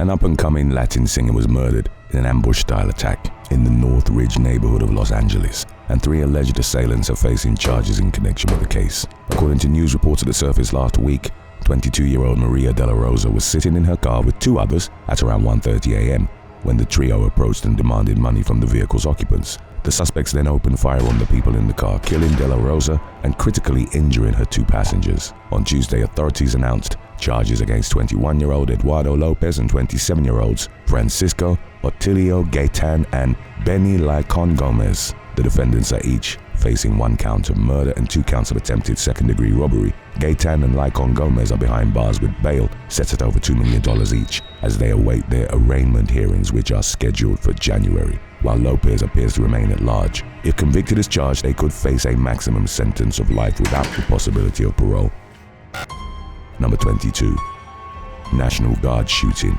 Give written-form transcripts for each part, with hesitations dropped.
An up-and-coming Latin singer was murdered in an ambush-style attack in the North Ridge neighborhood of Los Angeles, and 3 alleged assailants are facing charges in connection with the case. According to news reports that surfaced last week, 22-year-old Maria de la Rosa was sitting in her car with 2 others at around 1:30 a.m. when the trio approached and demanded money from the vehicle's occupants. The suspects then opened fire on the people in the car, killing de la Rosa and critically injuring her 2 passengers. On Tuesday, authorities announced charges against 21-year-old Eduardo Lopez and 27-year-olds Francisco Otilio Gaitan and Benny Laicon Gomez. The defendants are each facing 1 count of murder and 2 counts of attempted second-degree robbery. Gaitan and Laicon Gomez are behind bars with bail set at over $2 million each as they await their arraignment hearings, which are scheduled for January, while Lopez appears to remain at large. If convicted as charged, they could face a maximum sentence of life without the possibility of parole. Number 22. National Guard shooting.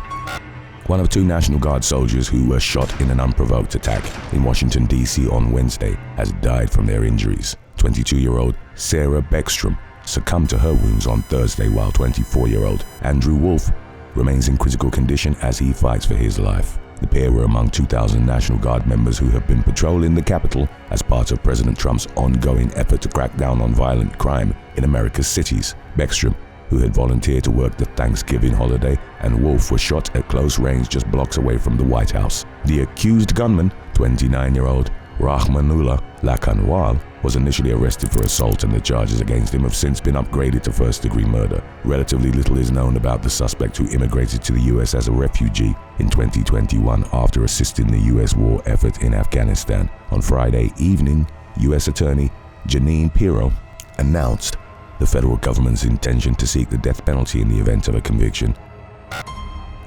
One of 2 National Guard soldiers who were shot in an unprovoked attack in Washington, D.C. on Wednesday has died from their injuries. 22-year-old Sarah Beckstrom succumbed to her wounds on Thursday, while 24-year-old Andrew Wolf remains in critical condition as he fights for his life. The pair were among 2,000 National Guard members who have been patrolling the Capitol as part of President Trump's ongoing effort to crack down on violent crime in America's cities. Beckstrom, who had volunteered to work the Thanksgiving holiday, and Wolf were shot at close range just blocks away from the White House. The accused gunman, 29-year-old Rahmanullah Lakanwal, was initially arrested for assault, and the charges against him have since been upgraded to first-degree murder. Relatively little is known about the suspect, who immigrated to the U.S. as a refugee in 2021 after assisting the U.S. war effort in Afghanistan. On Friday evening, U.S. Attorney Jeanine Pirro announced the federal government's intention to seek the death penalty in the event of a conviction.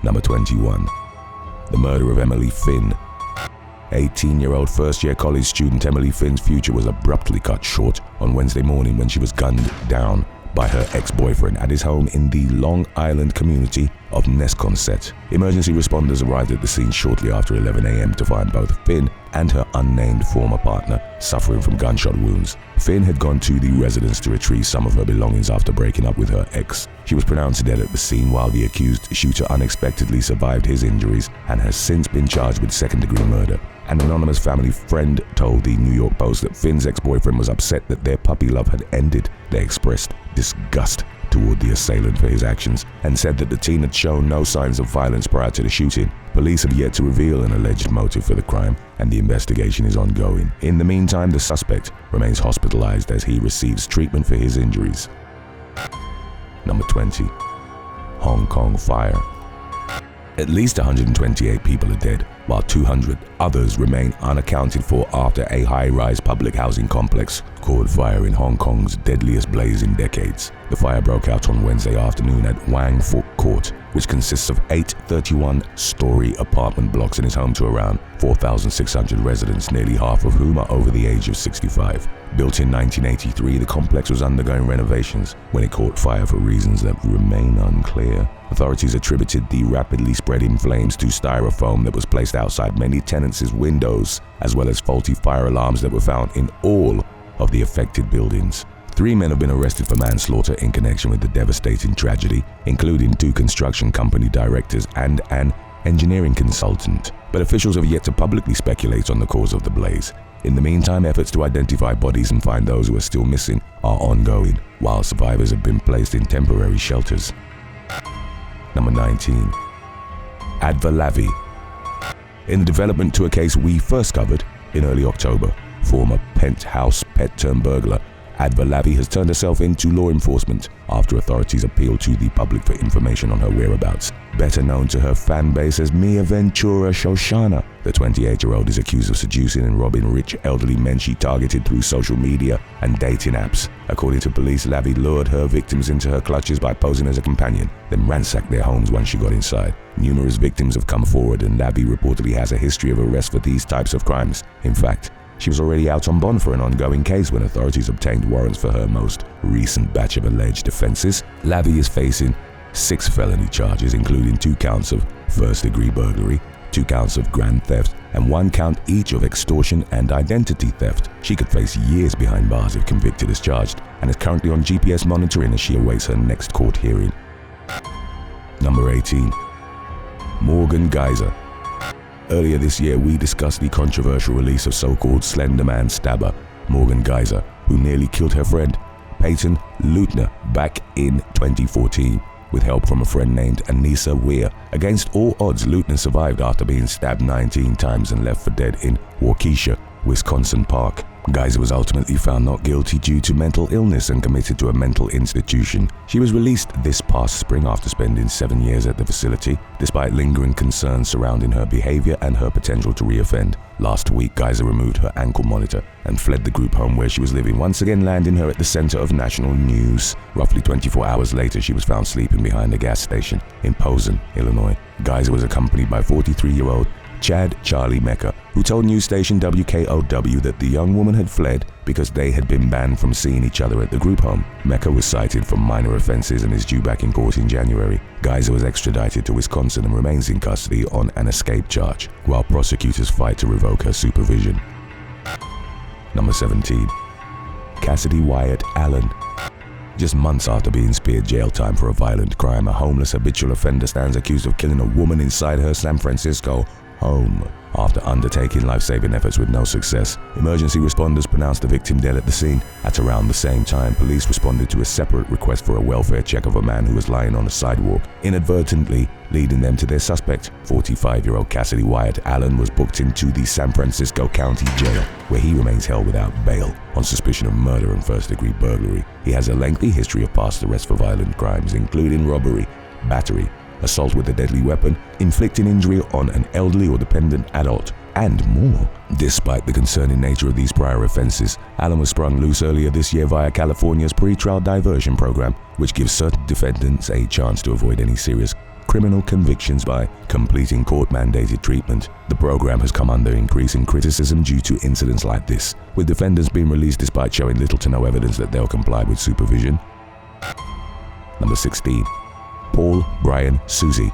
Number 21. The murder of Emily Finn. 18-year-old first-year college student Emily Finn's future was abruptly cut short on Wednesday morning when she was gunned down by her ex-boyfriend at his home in the Long Island community of Nesconset. Emergency responders arrived at the scene shortly after 11 a.m. to find both Finn and her unnamed former partner suffering from gunshot wounds. Finn had gone to the residence to retrieve some of her belongings after breaking up with her ex. She was pronounced dead at the scene, while the accused shooter unexpectedly survived his injuries and has since been charged with second-degree murder. An anonymous family friend told the New York Post that Finn's ex-boyfriend was upset that their puppy love had ended. They expressed disgust toward the assailant for his actions and said that the teen had shown no signs of violence prior to the shooting. Police have yet to reveal an alleged motive for the crime, and the investigation is ongoing. In the meantime, the suspect remains hospitalized as he receives treatment for his injuries. Number 20. Hong Kong fire. At least 128 people are dead, while 200 others remain unaccounted for after a high-rise public housing complex caught fire in Hong Kong's deadliest blaze in decades. The fire broke out on Wednesday afternoon at Wang Fuk Court, which consists of 8 31-story apartment blocks and is home to around 4,600 residents, nearly half of whom are over the age of 65. Built in 1983, the complex was undergoing renovations when it caught fire for reasons that remain unclear. Authorities attributed the rapidly spreading flames to styrofoam that was placed outside many tenants' windows, as well as faulty fire alarms that were found in all of the affected buildings. 3 men have been arrested for manslaughter in connection with the devastating tragedy, including 2 construction company directors and an engineering consultant. But officials have yet to publicly speculate on the cause of the blaze. In the meantime, efforts to identify bodies and find those who are still missing are ongoing, while survivors have been placed in temporary shelters. Number 19. Adva Lavie. In the development to a case we first covered in early October, former penthouse pet-turned-burglar Adva Lavie has turned herself into law enforcement after authorities appealed to the public for information on her whereabouts. Better known to her fan base as Mia Ventura Shoshana, the 28-year-old is accused of seducing and robbing rich elderly men she targeted through social media and dating apps. According to police, Lavie lured her victims into her clutches by posing as a companion, then ransacked their homes once she got inside. Numerous victims have come forward, and Lavie reportedly has a history of arrests for these types of crimes. In fact, she was already out on bond for an ongoing case when authorities obtained warrants for her most recent batch of alleged offenses. Lavie is facing 6 felony charges, including 2 counts of first-degree burglary, 2 counts of grand theft, and 1 count each of extortion and identity theft. She could face years behind bars if convicted as charged, and is currently on GPS monitoring as she awaits her next court hearing. Number 18. Morgan Geyser. Earlier this year, we discussed the controversial release of so-called Slender Man stabber Morgan Geyser, who nearly killed her friend, Peyton Leutner, back in 2014. With help from a friend named Anissa Weir. Against all odds, Leutner survived after being stabbed 19 times and left for dead in Waukesha, Wisconsin Park. Geyser was ultimately found not guilty due to mental illness and committed to a mental institution. She was released this past spring after spending 7 years at the facility, despite lingering concerns surrounding her behavior and her potential to reoffend. Last week, Geyser removed her ankle monitor and fled the group home where she was living, once again landing her at the center of national news. Roughly 24 hours later, she was found sleeping behind a gas station in Posen, Illinois. Geyser was accompanied by 43-year-old Chad Charlie Mecca, who told news station WKOW that the young woman had fled because they had been banned from seeing each other at the group home. Mecca was cited for minor offenses and is due back in court in January. Geyser was extradited to Wisconsin and remains in custody on an escape charge, while prosecutors fight to revoke her supervision. Number 17. Cassidy Wyatt Allen. Just months after being spared jail time for a violent crime, a homeless habitual offender stands accused of killing a woman inside her San Francisco home. After undertaking life-saving efforts with no success, emergency responders pronounced the victim dead at the scene. At around the same time, police responded to a separate request for a welfare check of a man who was lying on a sidewalk, inadvertently leading them to their suspect. 45-year-old Cassidy Wyatt Allen was booked into the San Francisco County Jail, where he remains held without bail on suspicion of murder and first-degree burglary. He has a lengthy history of past arrests for violent crimes, including robbery, battery, assault with a deadly weapon, inflicting injury on an elderly or dependent adult, and more. Despite the concerning nature of these prior offenses, Allen was sprung loose earlier this year via California's pretrial diversion program, which gives certain defendants a chance to avoid any serious criminal convictions by completing court-mandated treatment. The program has come under increasing criticism due to incidents like this, with defendants being released despite showing little to no evidence that they'll comply with supervision. Number 16. Paul Brian Susie.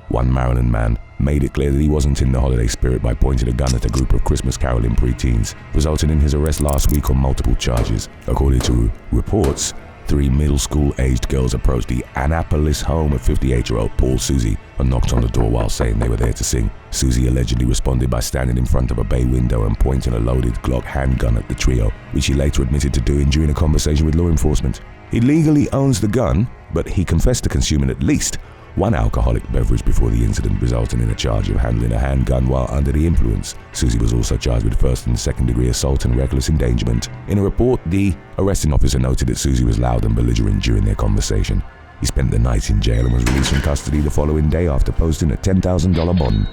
One Maryland man made it clear that he wasn't in the holiday spirit by pointing a gun at a group of Christmas caroling preteens, resulting in his arrest last week on multiple charges. According to reports, 3 middle school-aged girls approached the Annapolis home of 58-year-old Paul Susie and knocked on the door while saying they were there to sing. Susie allegedly responded by standing in front of a bay window and pointing a loaded Glock handgun at the trio, which he later admitted to doing during a conversation with law enforcement. He legally owns the gun, but he confessed to consuming at least one alcoholic beverage before the incident, resulting in a charge of handling a handgun while under the influence. Susie was also charged with first and second degree assault and reckless endangerment. In a report, the arresting officer noted that Susie was loud and belligerent during their conversation. He spent the night in jail and was released from custody the following day after posting a $10,000 bond.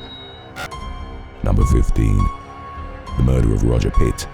Number 15. The murder of Roger Pitt.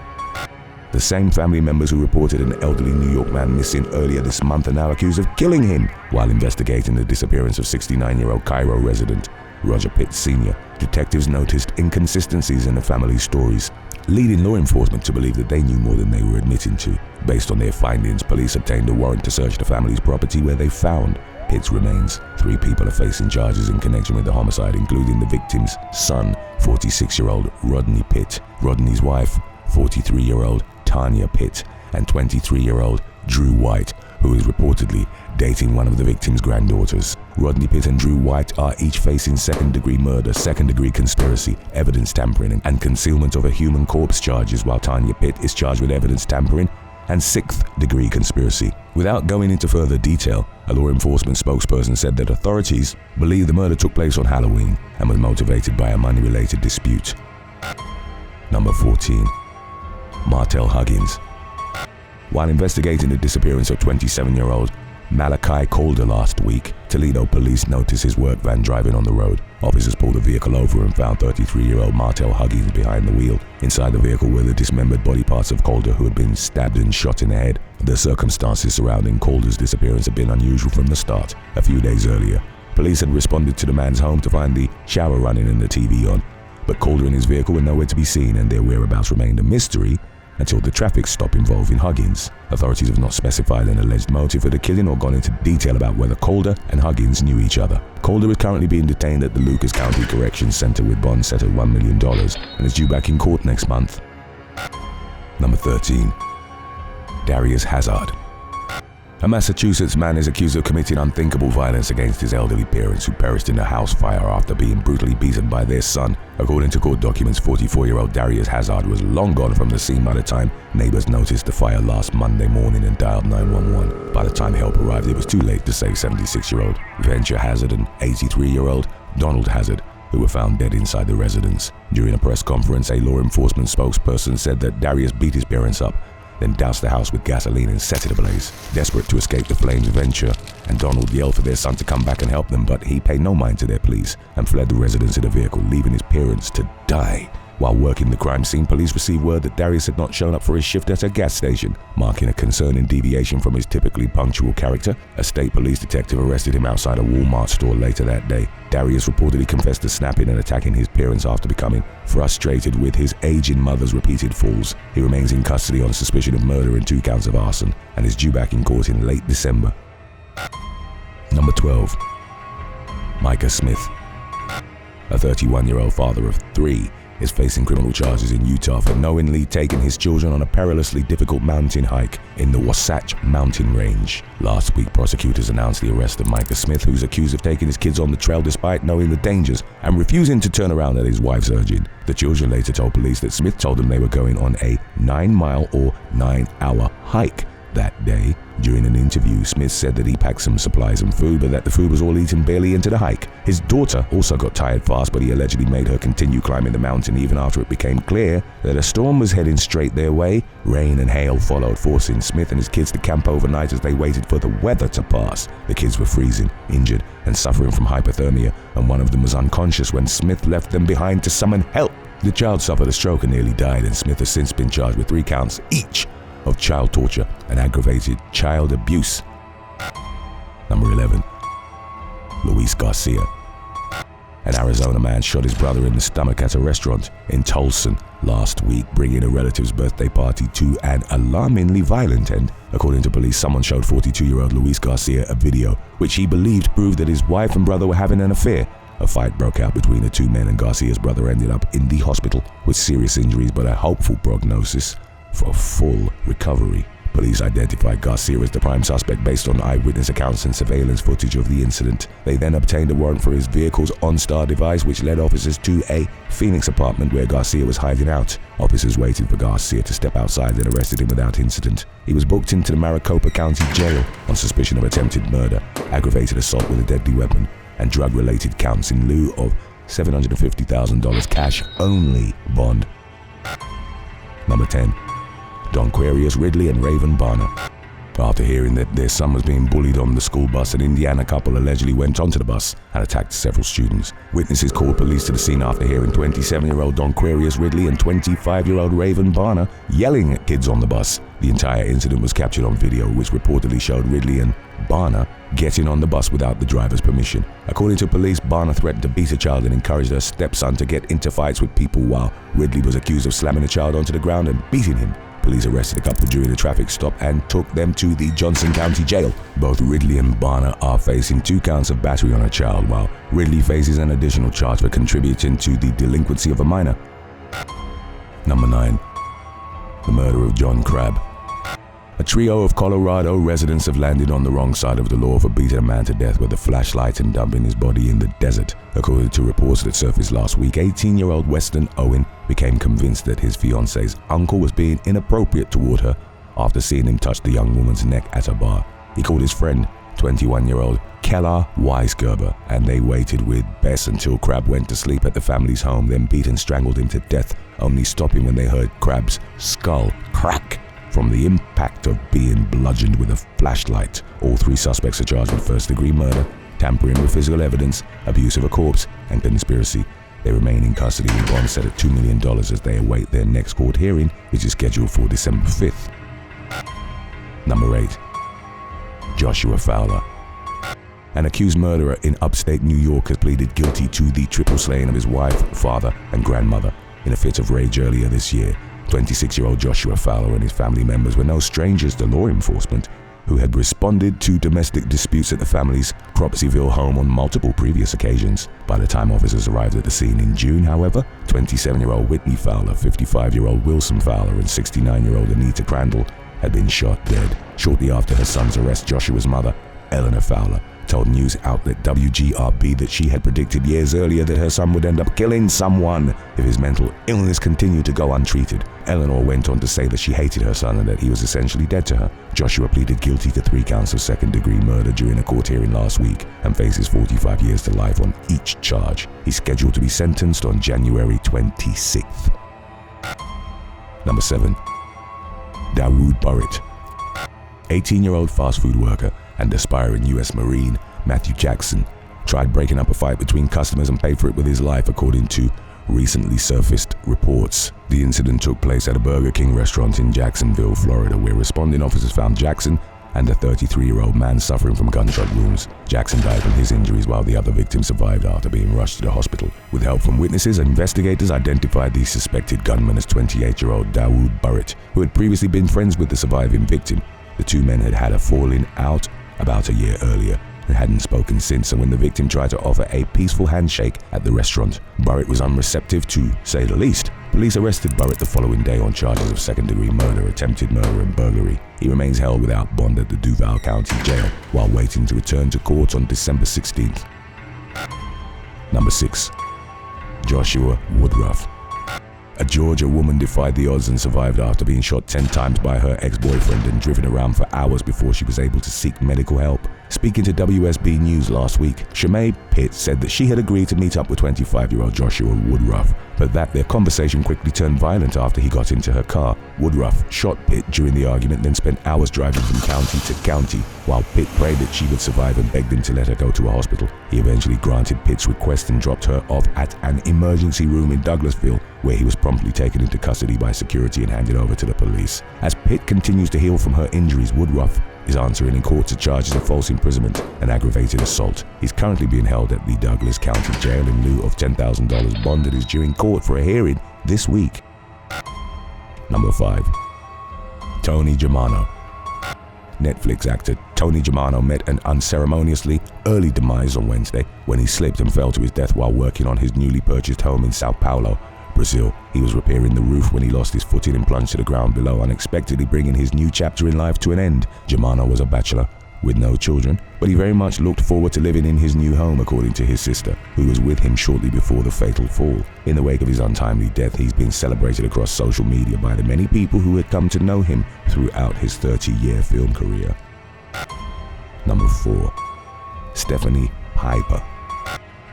The same family members who reported an elderly New York man missing earlier this month are now accused of killing him while investigating the disappearance of 69-year-old Cairo resident Roger Pitt Sr. Detectives noticed inconsistencies in the family's stories, leading law enforcement to believe that they knew more than they were admitting to. Based on their findings, police obtained a warrant to search the family's property where they found Pitt's remains. 3 people are facing charges in connection with the homicide, including the victim's son, 46-year-old Rodney Pitt, Rodney's wife, 43-year-old Tanya Pitt, and 23-year-old Drew White, who is reportedly dating one of the victim's granddaughters. Rodney Pitt and Drew White are each facing second-degree murder, second-degree conspiracy, evidence tampering, and concealment of a human corpse charges, while Tanya Pitt is charged with evidence tampering and 6th-degree conspiracy. Without going into further detail, a law enforcement spokesperson said that authorities believe the murder took place on Halloween and was motivated by a money-related dispute. Number 14. Martel Huggins. While investigating the disappearance of 27-year-old Malachi Calder last week, Toledo police noticed his work van driving on the road. Officers pulled the vehicle over and found 33-year-old Martel Huggins behind the wheel. Inside the vehicle were the dismembered body parts of Calder, who had been stabbed and shot in the head. The circumstances surrounding Calder's disappearance had been unusual from the start. A few days earlier, police had responded to the man's home to find the shower running and the TV on, but Calder and his vehicle were nowhere to be seen, and their whereabouts remained a mystery until the traffic stop involving Huggins. Authorities have not specified an alleged motive for the killing or gone into detail about whether Calder and Huggins knew each other. Calder is currently being detained at the Lucas County Corrections Center with bond set at $1 million and is due back in court next month. Number 13. Darius Hazard. A Massachusetts man is accused of committing unthinkable violence against his elderly parents who perished in a house fire after being brutally beaten by their son. According to court documents, 44-year-old Darius Hazard was long gone from the scene by the time neighbors noticed the fire last Monday morning and dialed 911. By the time help arrived, it was too late to save 76-year-old Venture Hazard and 83-year-old Dawud Hazard, who were found dead inside the residence. During a press conference, a law enforcement spokesperson said that Darius beat his parents up, then doused the house with gasoline and set it ablaze. Desperate to escape the flames, Venture and Donald yelled for their son to come back and help them, but he paid no mind to their pleas and fled the residence in a vehicle, leaving his parents to die. While working the crime scene, police received word that Darius had not shown up for his shift at a gas station, marking a concerning deviation from his typically punctual character. A state police detective arrested him outside a Walmart store later that day. Darius reportedly confessed to snapping and attacking his parents after becoming frustrated with his aging mother's repeated falls. He remains in custody on suspicion of murder and 2 counts of arson and is due back in court in late December. Number 12. Micah Smith. A 31-year-old father of 3 is facing criminal charges in Utah for knowingly taking his children on a perilously difficult mountain hike in the Wasatch Mountain Range. Last week, prosecutors announced the arrest of Micah Smith, who's accused of taking his kids on the trail despite knowing the dangers and refusing to turn around at his wife's urging. The children later told police that Smith told them they were going on a 9-mile or 9-hour hike that day. During an interview, Smith said that he packed some supplies and food, but that the food was all eaten barely into the hike. His daughter also got tired fast, but he allegedly made her continue climbing the mountain even after it became clear that a storm was heading straight their way. Rain and hail followed, forcing Smith and his kids to camp overnight as they waited for the weather to pass. The kids were freezing, injured, and suffering from hypothermia, and one of them was unconscious when Smith left them behind to summon help. The child suffered a stroke and nearly died, and Smith has since been charged with 3 counts each of child torture and aggravated child abuse. Number 11. Luis Garcia. An Arizona man shot his brother in the stomach at a restaurant in Tulsa last week, bringing a relative's birthday party to an alarmingly violent end. According to police, someone showed 42-year-old Luis Garcia a video which he believed proved that his wife and brother were having an affair. A fight broke out between the 2 men, and Garcia's brother ended up in the hospital with serious injuries but a hopeful prognosis for full recovery. Police identified Garcia as the prime suspect based on eyewitness accounts and surveillance footage of the incident. They then obtained a warrant for his vehicle's OnStar device, which led officers to a Phoenix apartment where Garcia was hiding out. Officers waited for Garcia to step outside and arrested him without incident. He was booked into the Maricopa County Jail on suspicion of attempted murder, aggravated assault with a deadly weapon, and drug-related counts in lieu of $750,000 cash-only bond. Number 10. Donquarious, Ridley, and Raven Barner. After hearing that their son was being bullied on the school bus, an Indiana couple allegedly went onto the bus and attacked several students. Witnesses called police to the scene after hearing 27-year-old Donquarious Ridley and 25-year-old Raven Barner yelling at kids on the bus. The entire incident was captured on video, which reportedly showed Ridley and Barner getting on the bus without the driver's permission. According to police, Barner threatened to beat a child and encouraged her stepson to get into fights with people, while Ridley was accused of slamming the child onto the ground and beating him. Police arrested the couple during a traffic stop and took them to the Johnson County Jail. Both Ridley and Barner are facing 2 counts of battery on a child, while Ridley faces an additional charge for contributing to the delinquency of a minor. Number 9. The murder of John Krabbe. A trio of Colorado residents have landed on the wrong side of the law for beating a man to death with a flashlight and dumping his body in the desert. According to reports that surfaced last week, 18-year-old Weston Owen became convinced that his fiance's uncle was being inappropriate toward her after seeing him touch the young woman's neck at a bar. He called his friend, 21-year-old Keller Weisgerber, and they waited with Bess until Krabbe went to sleep at the family's home, then beat and strangled him to death, only stopping when they heard Krabbe's skull crack from the impact of being bludgeoned with a flashlight. All 3 suspects are charged with first-degree murder, tampering with physical evidence, abuse of a corpse, and conspiracy. They remain in custody with bond set at $2 million as they await their next court hearing, which is scheduled for December 5th. Number 8. Joshua Fowler. An accused murderer in upstate New York has pleaded guilty to the triple slaying of his wife, father, and grandmother in a fit of rage earlier this year. 26-year-old Joshua Fowler and his family members were no strangers to law enforcement, who had responded to domestic disputes at the family's Cropseyville home on multiple previous occasions. By the time officers arrived at the scene in June, however, 27-year-old Whitney Fowler, 55-year-old Wilson Fowler, and 69-year-old Anita Crandall had been shot dead. Shortly after her son's arrest, Joshua's mother, Eleanor Fowler, told news outlet WGRB that she had predicted years earlier that her son would end up killing someone if his mental illness continued to go untreated. Eleanor went on to say that she hated her son and that he was essentially dead to her. Joshua pleaded guilty to 3 counts of second-degree murder during a court hearing last week and faces 45 years to life on each charge. He's scheduled to be sentenced on January 26th. Number 7. Dawud Burritt. 18-year-old fast food worker and aspiring U.S. Marine Matthew Jackson tried breaking up a fight between customers and paid for it with his life, according to recently surfaced reports. The incident took place at a Burger King restaurant in Jacksonville, Florida, where responding officers found Jackson and a 33-year-old man suffering from gunshot wounds. Jackson died from his injuries while the other victim survived after being rushed to the hospital. With help from witnesses, investigators identified the suspected gunman as 28-year-old Dawud Burritt, who had previously been friends with the surviving victim. The two men had had a falling out about a year earlier and hadn't spoken since, and when the victim tried to offer a peaceful handshake at the restaurant, Burritt was unreceptive, to say the least. Police arrested Burritt the following day on charges of second-degree murder, attempted murder, and burglary. He remains held without bond at the Duval County Jail while waiting to return to court on December 16th. Number 6. Joshua Woodruff. A Georgia woman defied the odds and survived after being shot 10 times by her ex-boyfriend and driven around for hours before she was able to seek medical help. Speaking to WSB News last week, Pitt said that she had agreed to meet up with 25-year-old Joshua Woodruff, but that their conversation quickly turned violent after he got into her car. Woodruff shot Pitt during the argument, then spent hours driving from county to county, while Pitt prayed that she would survive and begged him to let her go to a hospital. He eventually granted Pitt's request and dropped her off at an emergency room in Douglasville, where he was promptly taken into custody by security and handed over to the police. As Pitt continues to heal from her injuries, Woodruff is answering in court to charges of false imprisonment and aggravated assault. He's currently being held at the Douglas County Jail in lieu of $10,000 bond that is due in court for a hearing this week. Number 5. Tony Germano. Netflix actor Tony Germano met an unceremoniously early demise on Wednesday when he slipped and fell to his death while working on his newly purchased home in Sao Paulo, Brazil. He was repairing the roof when he lost his footing and plunged to the ground below, unexpectedly bringing his new chapter in life to an end. Germano was a bachelor with no children, but he very much looked forward to living in his new home, according to his sister, who was with him shortly before the fatal fall. In the wake of his untimely death, he's been celebrated across social media by the many people who had come to know him throughout his 30-year film career. Number 4. Stefanie Pieper.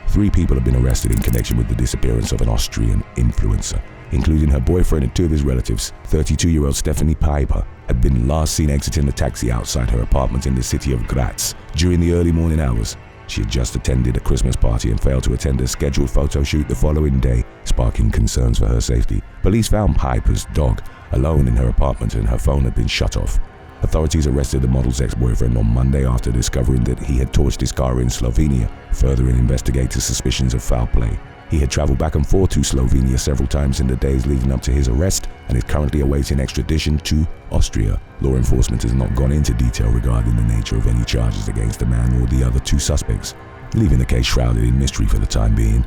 3 people have been arrested in connection with the disappearance of an Austrian influencer, including her boyfriend and 2 of his relatives. 32-year-old Stefanie Pieper had been last seen exiting the taxi outside her apartment in the city of Graz during the early morning hours. She had just attended a Christmas party and failed to attend a scheduled photo shoot the following day, sparking concerns for her safety. Police found Pieper's dog alone in her apartment and her phone had been shut off. Authorities arrested the model's ex-boyfriend on Monday after discovering that he had torched his car in Slovenia, furthering investigators' suspicions of foul play. He had traveled back and forth to Slovenia several times in the days leading up to his arrest and is currently awaiting extradition to Austria. Law enforcement has not gone into detail regarding the nature of any charges against the man or the other 2 suspects, leaving the case shrouded in mystery for the time being.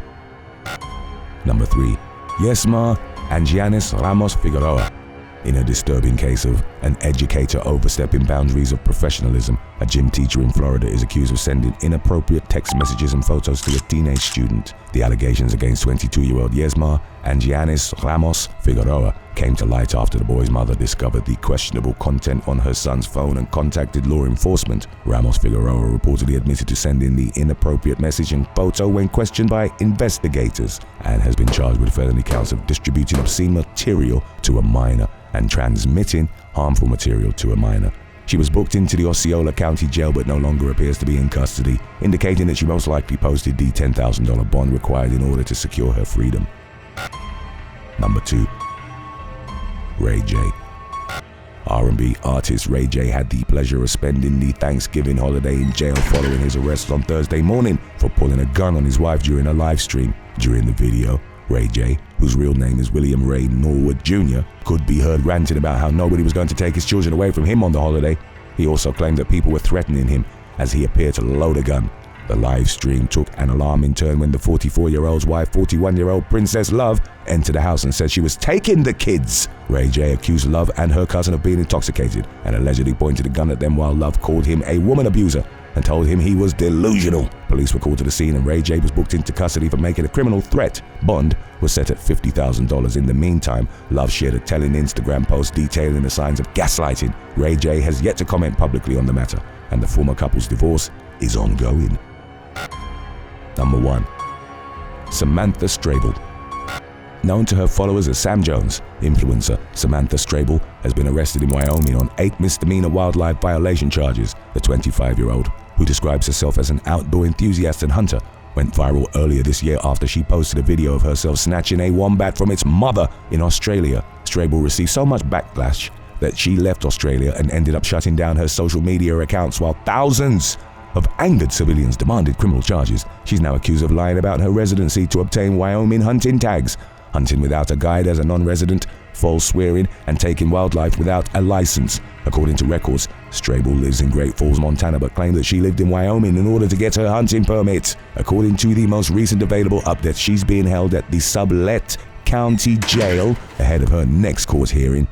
Number 3. Yezmar Angeanis Ramos-Figueroa. In a disturbing case of an educator overstepping boundaries of professionalism, a gym teacher in Florida is accused of sending inappropriate text messages and photos to a teenage student. The allegations against 22-year-old Yezmar Angeanis Ramos-Figueroa came to light after the boy's mother discovered the questionable content on her son's phone and contacted law enforcement. Ramos-Figueroa reportedly admitted to sending the inappropriate message and photo when questioned by investigators and has been charged with felony counts of distributing obscene material to a minor and transmitting harmful material to a minor. She was booked into the Osceola County Jail but no longer appears to be in custody, indicating that she most likely posted the $10,000 bond required in order to secure her freedom. Number 2. Ray J. R&B artist Ray J had the pleasure of spending the Thanksgiving holiday in jail following his arrest on Thursday morning for pulling a gun on his wife during a live stream. During the video, Ray J, whose real name is William Ray Norwood Jr., could be heard ranting about how nobody was going to take his children away from him on the holiday. He also claimed that people were threatening him as he appeared to load a gun. The live stream took an alarming turn when the 44-year-old's wife, 41-year-old Princess Love, entered the house and said she was taking the kids. Ray J accused Love and her cousin of being intoxicated and allegedly pointed a gun at them while Love called him a woman abuser and told him he was delusional. Police were called to the scene and Ray J was booked into custody for making a criminal threat. Bond was set at $50,000. In the meantime, Love shared a telling Instagram post detailing the signs of gaslighting. Ray J has yet to comment publicly on the matter, and the former couple's divorce is ongoing. Number 1. Samantha Strable. Known to her followers as Sam Jones, influencer Samantha Strable has been arrested in Wyoming on 8 misdemeanor wildlife violation charges. The 25-year-old, who describes herself as an outdoor enthusiast and hunter, went viral earlier this year after she posted a video of herself snatching a wombat from its mother in Australia. Strable received so much backlash that she left Australia and ended up shutting down her social media accounts while thousands of angered civilians demanded criminal charges. She's now accused of lying about her residency to obtain Wyoming hunting tags, hunting without a guide as a non-resident, false swearing, and taking wildlife without a license. According to records, Strable lives in Great Falls, Montana, but claimed that she lived in Wyoming in order to get her hunting permit. According to the most recent available update, she's being held at the Sublette County Jail ahead of her next court hearing.